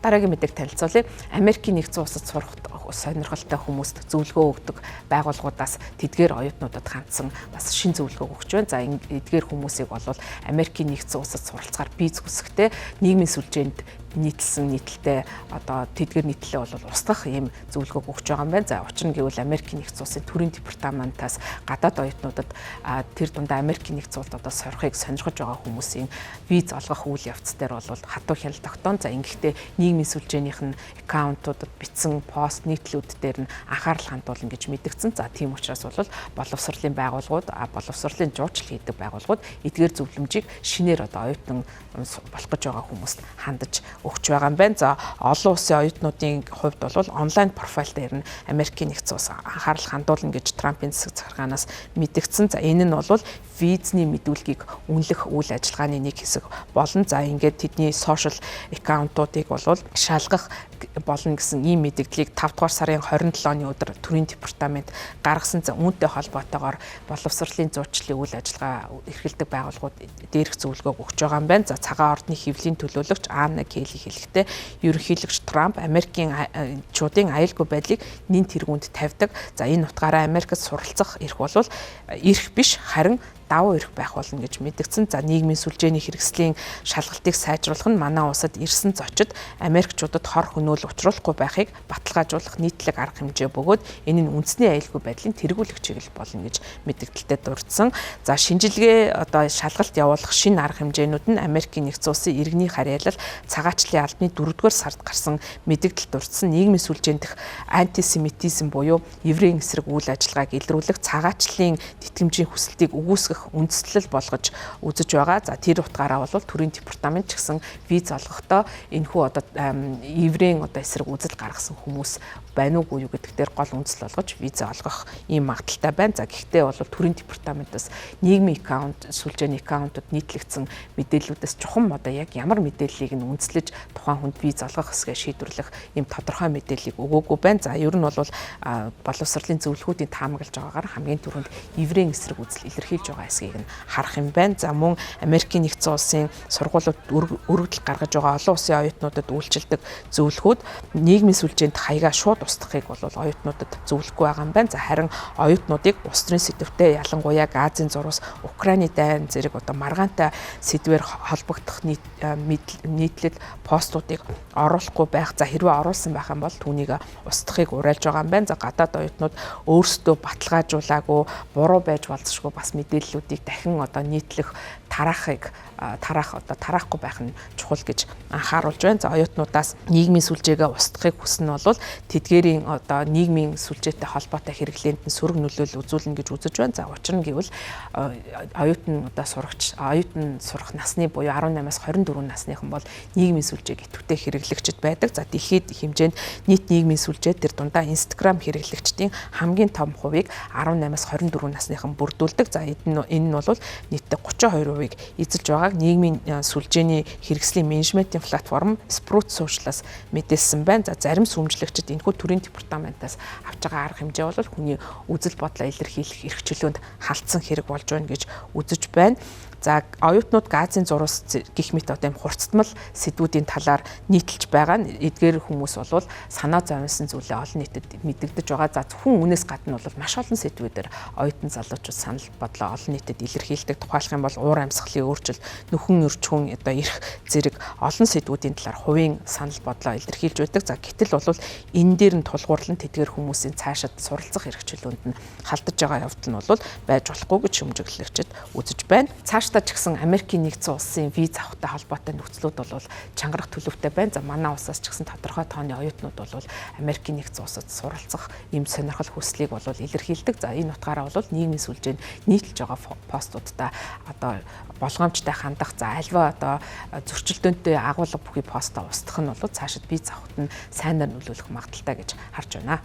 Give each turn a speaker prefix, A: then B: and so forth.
A: Дараагийн мэдээг танилцуулъя. Америкийн нэгдсэн улсад сурах сонирхолтой хүмүүст зөвлөгөө өгдөг байгууллагуудаас тэдгээр оюутнуудад хандсан бас шин зөвлөгөө өгч байна. За эдгээр хүмүүсийг бол Америкийн нэгдсэн улсад суралцахаар виз хүсэхдээ нийгмийн сүлжээнд нийтлэлтэй одоо тэдгээр нийтлэлээ бол устгах ийм зөвлөгөө өгч байгаа юм байна. За учир нь гэвэл Америкийн нэгдсэн улсын төрийн департаментаас гадаад оюутнуудад тэр дундаа Америкийн нэгдсэн улсад одоо сорихыг сонирхож байгаа хүмүүсийн виз олгох үйл явц дээр бол хатуу хяналт тогтоон. За ингэхдээ нийгмийн сүлжээнийх нь аккаунтуудад бичсэн пост нийтлүүд дээр нь анхаарал хандуулна гэж мэдгдсэн. За тийм учраас бол боловсролын байгууллагууд, боловсролын жуулчлал хийдэг байгууллагууд эдгээр зөвлөмжийг шинээр одоо оюутан болох гэж байгаа хүмүүст хандаж өгч байгаа юм байна. За олон улсын оюутнуудын хувьд бол онлайн профайл дээр нь Америкийн нэгдсэн улс анхаарал хандуулна гэж Трампын засаг захиргаанаас мэдгдсэн. За энэ нь бол визний мэдүүлгийг үнэлэх үйл ажиллагааны нэг хэсэг болно. За ингээд тэдний сошиал аккаунтуудыг бол шалгах болно гэсэн ийм мэдээллийг 5 дугаар сарын 27-ны өдөр төрийн департамент гаргасан. За үүнтэй холбоотойгоор боловсролын зуучлалын үйл ажиллагаа эрхэлдэг байгууллагууд дээрх зөвлөгөөг өгч байгаа юм байна. За цагаан ордны хэвлийн төлөөлөгч Анна Келли хэлэхдээ ерөнхийлөгч Трамп Америкийн чуудын аюулгүй байдлыг нэн тэргуунд тавьдаг. За энэ утгаараа Америкт суралцах эрх бол эрх биш, харин давуу эрх байх болно гэж мэдгдсэн. За нийгмийн сүлжээний хэрэгслийн шалгалтыг сайжруулах нь манай улсад ирсэн зочид Америкчуудад хор хөнөөл учруулахгүй байхыг баталгаажуулах нийтлэг арга хэмжээ бөгөөд энэ нь үндэсний аюулгүй байдлын тэргүүлэх чиглэл болно гэж мэдгдэлтэд дурдсан. За шинжилгээ одоо шалгалт явуулах шинэ арга хэмжээнүүд нь Америкийн нэгдсэн улсын иргэний харьяалал цагаачлалын албаны 4-р сард гарсан мэдгдэлд дурдсан нийгмийн сүлжээнд дэх антисемитизм буюу еврейн эсрэг үйл ажиллагааг илрүүлэх цагаачлалын тэтгэмжийн хүсэлтийг үгүйсгэх үндэслэл болгож үзэж байгаа. За тэр утгаараа бол төрийн департамент ч гэсэн виз олгохдоо энэхүү одоо еврейн одоо эсрэг үзэл гаргасан хүмүүс байна уугүй юу гэдэг дээр гол үндэслэл олгож виза олгох ийм магадaltaй байна. За гэхдээ бол төрийн департаментаас нийгмийн аккаунт, сүлжээний аккаунтууд нийтлэгдсэн мэдээллүүдээс чухам одоо яг ямар мэдээллийг нь үндэслэж тухайн хүнд виз олгох хэсгээ шийдвэрлэх ийм тодорхой мэдээллийг өгөөгүй байна. За ер нь бол боловсролын зөвлөгөөдийн таамаглаж байгаагаар хамгийн түрүүнд еврейн эсрэг үзэл илэрхийлж байгаа хэсгийг нь харах юм байна. За мөн Америкийн нэгдсэн улсын сургуулиуд өргөдөл гаргаж байгаа олон улсын оюутнуудад үйлчилдэг зөвлөгөөд нийгмийн сүлжээнд хаягаа шууд устгахыг бол оюутнуудад зөвлөхгүй байгаа юм байна. За харин оюутнуудыг улс төрийн сэдвтэй ялангуяа Газын зурвас, Украины дайн зэрэг одоо маргаантай сэдвээр холбогдох нийтлэл постуудыг оруулахгүй байх. За хэрвээ оруулсан байх юм бол түүнийг устгахыг уриалж байгаа юм байна. За гадаад оюутнууд өөрсдөө баталгаажуулаагүй, буруу байж болзошгүй бас мэдээллүүдийг дахин одоо нийтлэх тараахгүй байх нь чухал гэж анхааруулж байна. За оюутнуудаас нийгмийн сүлжээгээ устгахыг хүснэ бол тэдгээрийн одоо нийгмийн сүлжээтэй холбоотой хэрэглээнд нь сөрөг нөлөөлөл үзүүлнэ гэж үзэж байна. За учир нь гэвэл оюутан сурах насны буюу 18-аас 24 насныхан бол нийгмийн сүлжээг идэвхтэй хэрэглэгчд байдаг. За дэлхийд хэмжээнд нийт нийгмийн сүлжээ тэр дундаа Instagram хэрэглэгчдийн хамгийн том хувийг 18-аас 24 насныхан бүрдүүлдэг. За энэ нь бол нийтдээ 32%-ийг эзэлж байгааг нийгмийн сүлжээний хэрэгслийн менежментийн платформ Sprout Social-аас мэдээлсэн байна. За зарим сүмжлэгчид энэхүү төрийн департаментаас авч байгаа арга хэмжээ бол хүний үзэл бодлоо илэрхийлэх эрх чөлөөнд халтсан хэрэг болж байна гэж үзэж байна. За оюутнууд Газын зурвас гэх мэт одоо юм хурцтмал сэдвүүдийн талаар нийтэлж байгаа нь эдгээр хүмүүс бол санаа зовлонсон зүйлээ олон нийтэд мэдэгдэж байгаа. За зөвхөн үнээс гадна бол маш олон сэдвүүдээр оюутан залуучууд санал бодлоо олон нийтэд илэрхийлдэг. Тухайлх юм бол уур амьсгалын өөрчлөлт, нөхөн өрчхөн одоо эрх зэрэг олон сэдвүүдийн талаар хувийн санал бодлоо илэрхийлж байдаг. За гэтэл бол энэ дээр нь тулгуурлан тэдгээр хүмүүсийн цаашид суралцах эрх чөлөөнд нь халдаж байгаа явдал нь бол байж болохгүй гэж шүмжиглэгчид үзэж байна. Цаашдаа ч гэсэн Америкийн нэгдсэн улсын виз авахтай холбоотой нөхцлүүд бол чангарах төлөвтэй байна. За манай улсаас ч гэсэн тодорхой тооны оюутнууд бол Америкийн нэгдсэн улсад суралцах ийм сонирхол хүслийг бол илэрхийлдэг. За энэ утгаараа бол нийгмийн сүлжээнд нийтэлж байгаа постуудаа одоо болгоомжтой хандах, за альва одоо зөрчилдөөнтэй агуулга бүхий постоо устгах нь бол цаашид виз авахт нь сайнаар нөлөөлөх магадaltaй гэж харж байна.